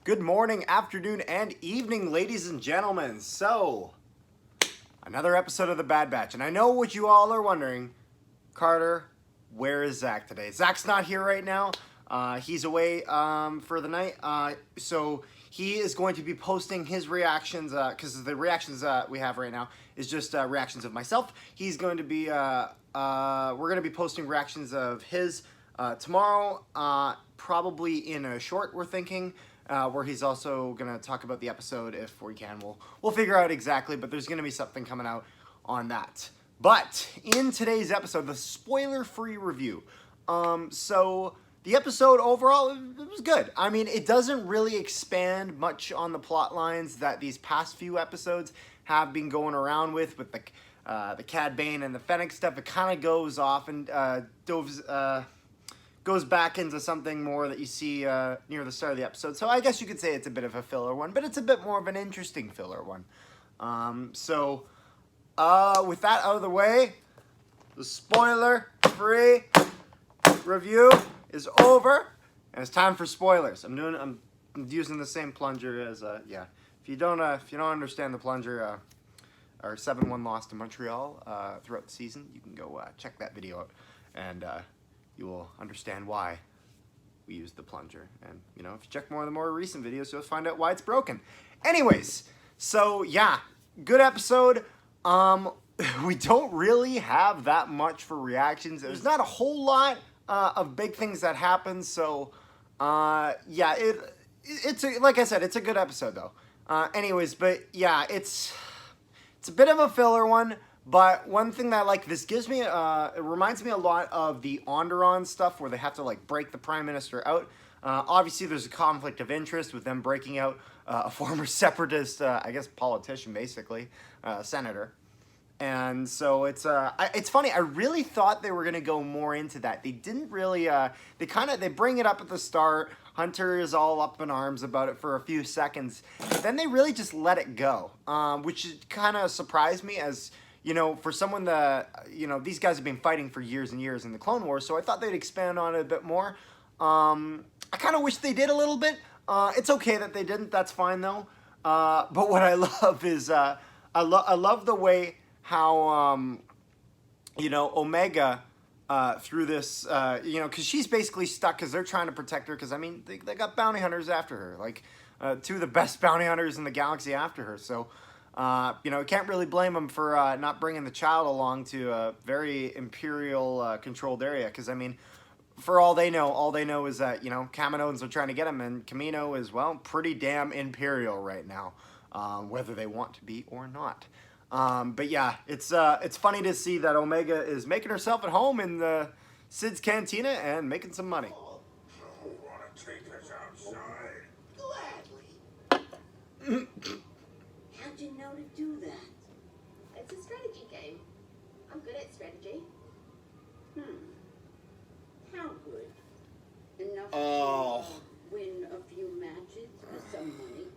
Good morning, afternoon, and evening, ladies and gentlemen. So, another episode of The Bad Batch. And I know what you all are wondering. Carter, where is Zach today? Zach's not here right now. He's away for the night. So, he is going to be posting his reactions, because the reactions we have right now is just reactions of myself. He's going to be, we're going to be posting reactions of his tomorrow, probably in a short, we're thinking. Where he's also gonna talk about the episode if we can. We'll figure out exactly, but there's gonna be something coming out on that. But in today's episode, the spoiler-free review. So the episode overall, it was good. I mean, it doesn't really expand much on the plot lines that these past few episodes have been going around with the Cad Bane and the Fennec stuff. It kind of goes off and goes back into something more that you see near the start of the episode. So I guess you could say it's a bit of a filler one, but it's a bit more of an interesting filler one. With that out of the way, the spoiler-free review is over, and it's time for spoilers. I'm using the same plunger as yeah. If you don't understand the plunger, our 7-1 loss to Montreal throughout the season, you can go check that video out, and you will understand why we use the plunger. And, you know, if you check more of the more recent videos, you'll find out why it's broken. Anyways, so, yeah, good episode. We don't really have that much for reactions. There's not a whole lot of big things that happen, so, yeah, it's like I said, it's a good episode, though. Anyways, but, yeah, it's a bit of a filler one. But one thing that I like, this gives me, it reminds me a lot of the Onderon stuff where they have to, like, break the Prime Minister out. Obviously, there's a conflict of interest with them breaking out a former separatist, I guess, politician, basically, senator. And so it's funny. I really thought they were going to go more into that. They didn't really, they bring it up at the start. Hunter is all up in arms about it for a few seconds. But then they really just let it go, which kind of surprised me as... You know, for someone that, you know, these guys have been fighting for years and years in the Clone Wars, so I thought they'd expand on it a bit more. I kind of wish they did a little bit. It's okay that they didn't. That's fine, though. But what I love is, I love the way how, you know, Omega, through this, you know, because she's basically stuck because they're trying to protect her because, I mean, they got bounty hunters after her. Like, two of the best bounty hunters in the galaxy after her, so... you know, can't really blame them for not bringing the child along to a very Imperial controlled area. Because, I mean, for all they know is that, you know, Kaminoans are trying to get him. And Kamino is, well, pretty damn Imperial right now. Whether they want to be or not. But, yeah, it's funny to see that Omega is making herself at home in the Sid's Cantina and making some money. Oh, you want to take us outside? Gladly. How'd you know to do that? It's a strategy game. I'm good at strategy. How good? Enough Oh. to win a few matches for some money?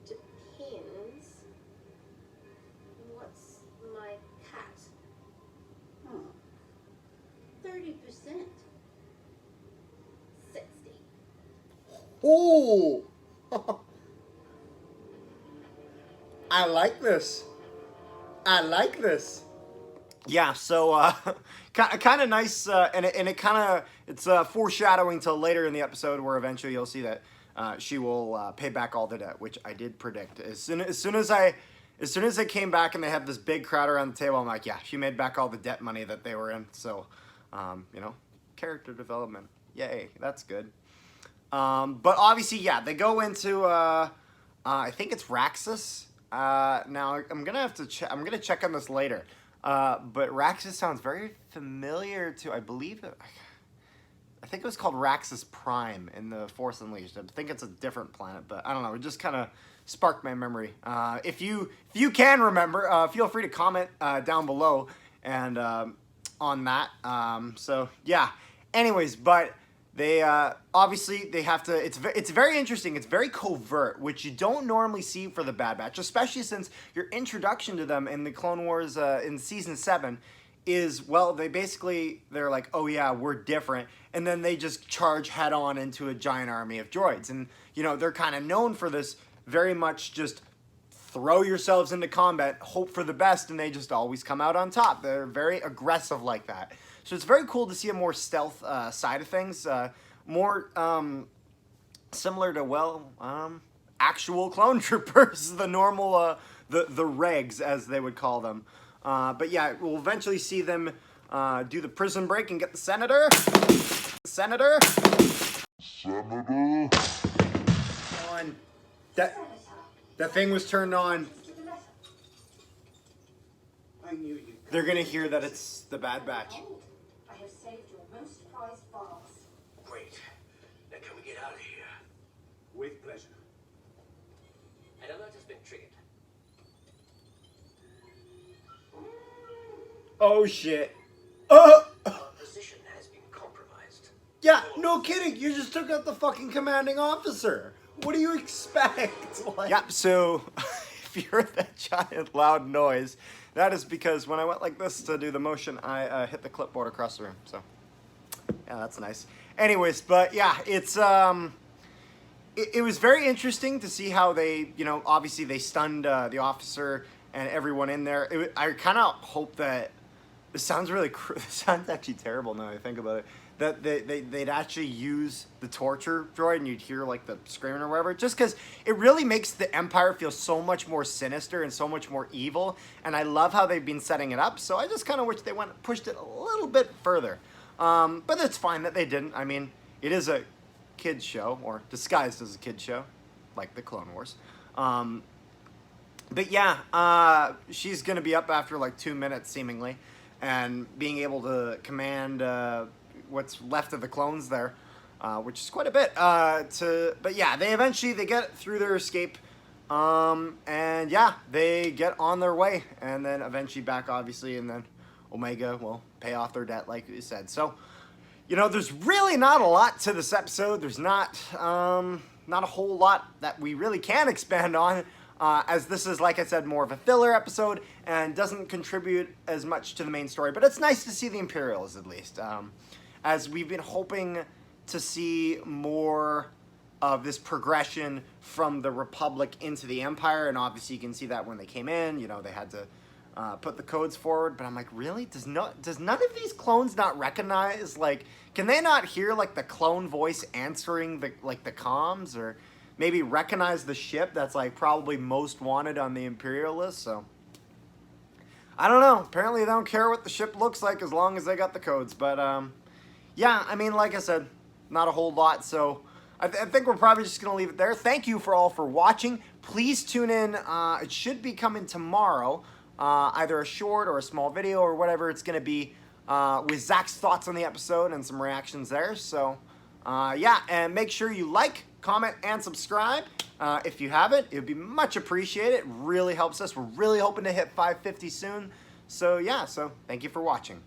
Depends. What's my cut? Huh. 30%. 60. Ooh! I like this. I like this. Yeah, so kind of nice, and it kind of it's foreshadowing till later in the episode where eventually you'll see that she will pay back all the debt, which I did predict. As soon as they came back and they had this big crowd around the table, I'm like, yeah, she made back all the debt money that they were in. So, you know, character development, yay, that's good. But obviously, yeah, they go into I think it's Raxus. Now I'm gonna have to check. I'm gonna check on this later. But Raxus sounds very familiar to. I believe I think it was called Raxus Prime in the Force Unleashed. I think it's a different planet, but I don't know. It just kind of sparked my memory. If you can remember, feel free to comment down below and on that. So yeah. Anyways, but. They obviously they have to. It's very interesting. It's very covert, which you don't normally see for the Bad Batch, especially since your introduction to them in the Clone Wars in season 7 is, well, they're like, oh yeah, we're different, and then they just charge head on into a giant army of droids. And you know, they're kind of known for this, very much just throw yourselves into combat, hope for the best, and they just always come out on top. They're very aggressive like that. So it's very cool to see a more stealth side of things, more similar to, actual clone troopers, the normal, the regs, as they would call them. But yeah, we'll eventually see them do the prison break and get the senator. Senator. On. That thing was turned on. I knew you. They're gonna hear that it's the Bad Batch. I have saved your most prized files. Great. Now can we get out of here? With pleasure. An alert has been triggered. Oh shit. Oh! Our position has been compromised. Yeah, no kidding. You just took out the fucking commanding officer. What do you expect? Like, yep, so if you heard that giant loud noise, that is because when I went like this to do the motion, I hit the clipboard across the room. So, yeah, that's nice. Anyways, but yeah, it's it was very interesting to see how they, you know, obviously they stunned the officer and everyone in there. I kind of hope that this sounds really this sounds actually terrible now that I think about it. That they'd actually use the torture droid and you'd hear like the screaming or whatever, just because it really makes the Empire feel so much more sinister and so much more evil. And I love how they've been setting it up. So I just kind of wish they pushed it a little bit further. But it's fine that they didn't. I mean, it is a kids show, or disguised as a kids show, like the Clone Wars. But yeah, she's gonna be up after like 2 minutes seemingly, and being able to command what's left of the clones there, which is quite a bit. But yeah, they eventually get through their escape, and yeah, they get on their way, and then eventually back, obviously, and then Omega will pay off their debt, like you said. So, you know, there's really not a lot to this episode. There's not a whole lot that we really can expand on, as this is, like I said, more of a filler episode and doesn't contribute as much to the main story. But it's nice to see the Imperials, at least, as we've been hoping to see more of this progression from the Republic into the Empire. And obviously you can see that when they came in, you know, they had to put the codes forward. But I'm like, really? Does none of these clones not recognize, like, can they not hear like the clone voice answering the comms, or maybe recognize the ship that's like probably most wanted on the Imperial list? So I don't know. Apparently they don't care what the ship looks like as long as they got the codes. But yeah, I mean, like I said, not a whole lot. So I think we're probably just going to leave it there. Thank you for all for watching. Please tune in. It should be coming tomorrow. Either a short or a small video or whatever it's going to be, with Zach's thoughts on the episode and some reactions there. So yeah, and make sure you like, comment, and subscribe. If you haven't, it would be much appreciated. It really helps us. We're really hoping to hit 550 soon. So yeah, so thank you for watching.